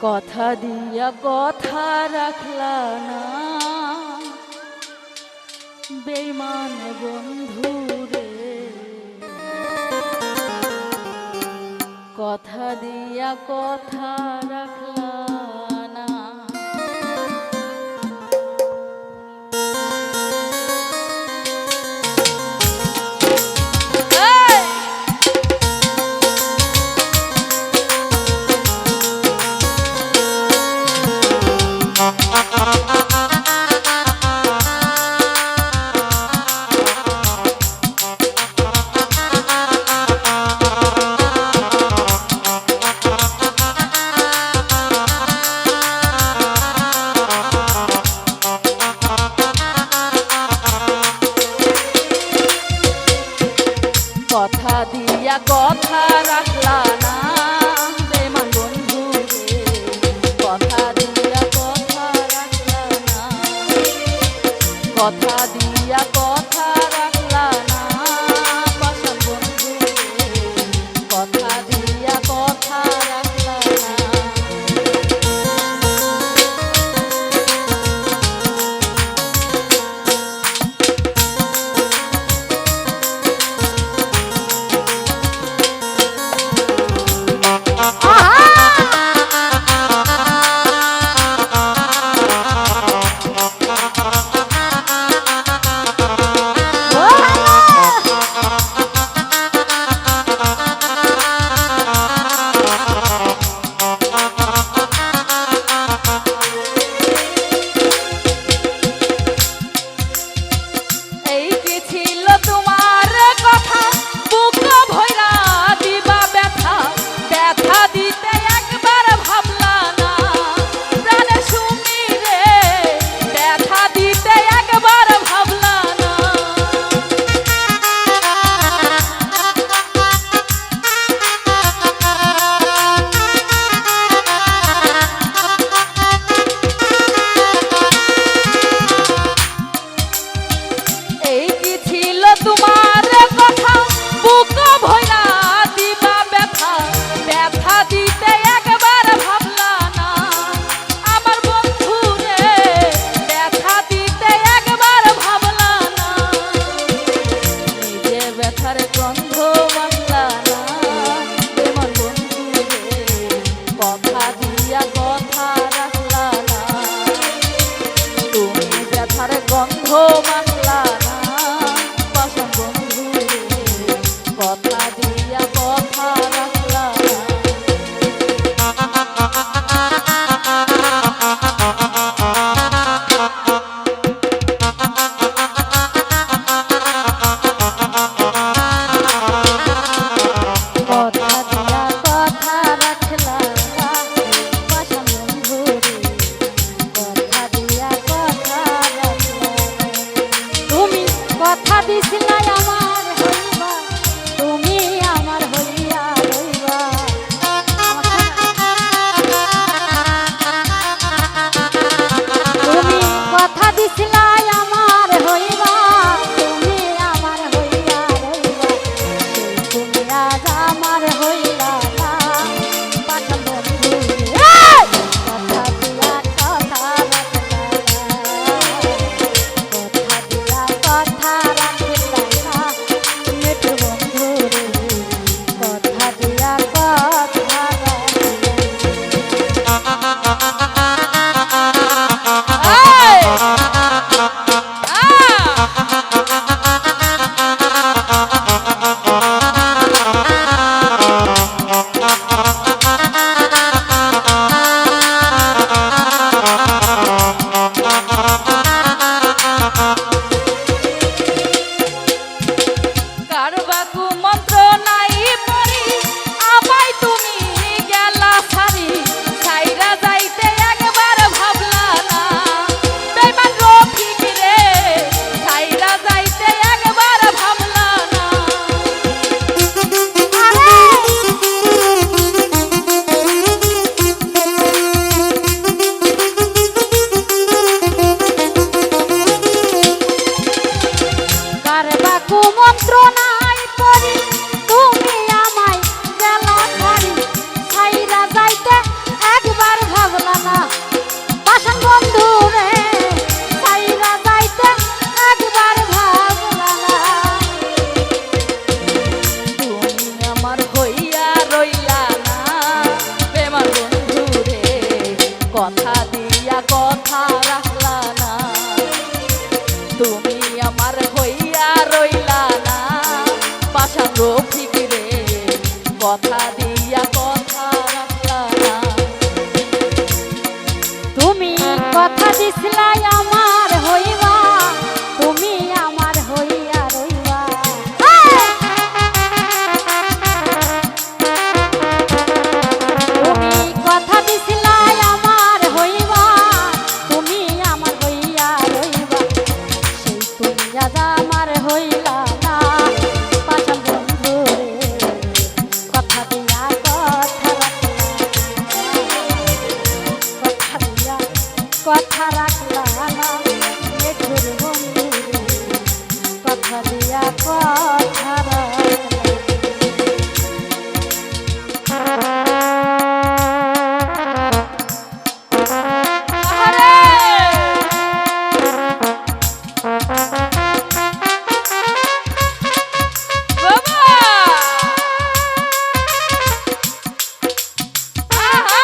কথা দিয়া কথা রাখলা না বেঈমান বন্ধু রে, কথা দিয়া কথা রাখলা না। কথা দিয়া কথা রাখলা না বেঈমান বন্ধু রে, কথা দিয়া কথা রাখলা না, কথা দিয়া কথা রাখলা না পাষাণ বন্ধু রে, কথা দিয়া কথা রাখলা না। গন্ধ মানলা না পাষাণ বন্ধু রে, কথা দিয়া কথা রাখলা না। কথা দিয়া কথা রাখলা না, তুমি আমার হইয়া রইলা না, পাশান রফিক রে কথা দিয়া কথা রাখলা না। তুমি কথা দিছিলাই আমার হইবা, তুমি আমার হইয়া রইবা। তুমি কথা দিছিলাই আমার হইবা, তুমি আমার হইয়া রইবা। সেই তুমি আজ আমার হইলা না, পাশান বন্ধু রে কথা দিয়া কথা রাখলা, কথা দিয়া কথা রাখলা না, মেঘুর বন্ধু রে কথা দিয়া কথা রাখলা। আহারে! বাবা! আহা!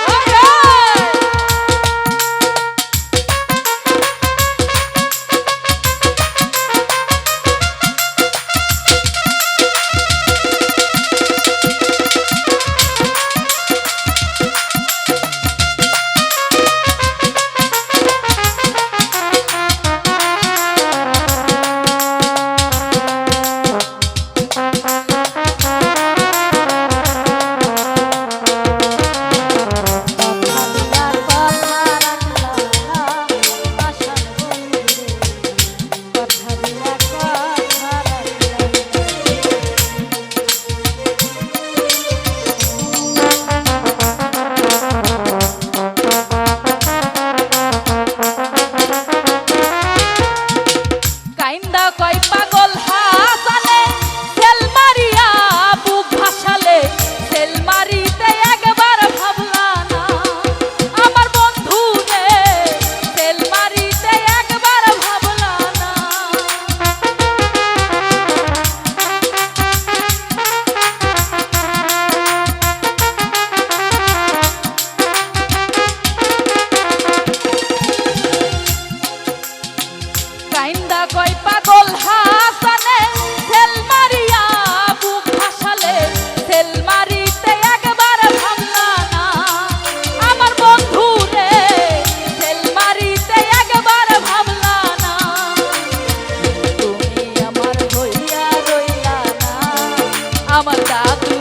ওরে! কথা দিয়া কথা রাখলা না, পাশান বন্ধু রে কথা দিয়া কথা রাখলা। কাইন্দা কয় পাগল হাসালে, সেল মারিয়া বুক ভাসালে, সেল মারিতে একবার ভাবলা না, আমার বন্ধু রে সেল মারিতে একবার ভাবলা না। কাইন্দা কয় পাগল হাসালে, সেল মারিয়া বুক ভাসালে, সেল মারিতে একবার ভাবলা না, আমার বন্ধু রে সেল মারিতে একবার ভাবলা না। তুমি আমার হইয়া রইলা না, আমার দাদু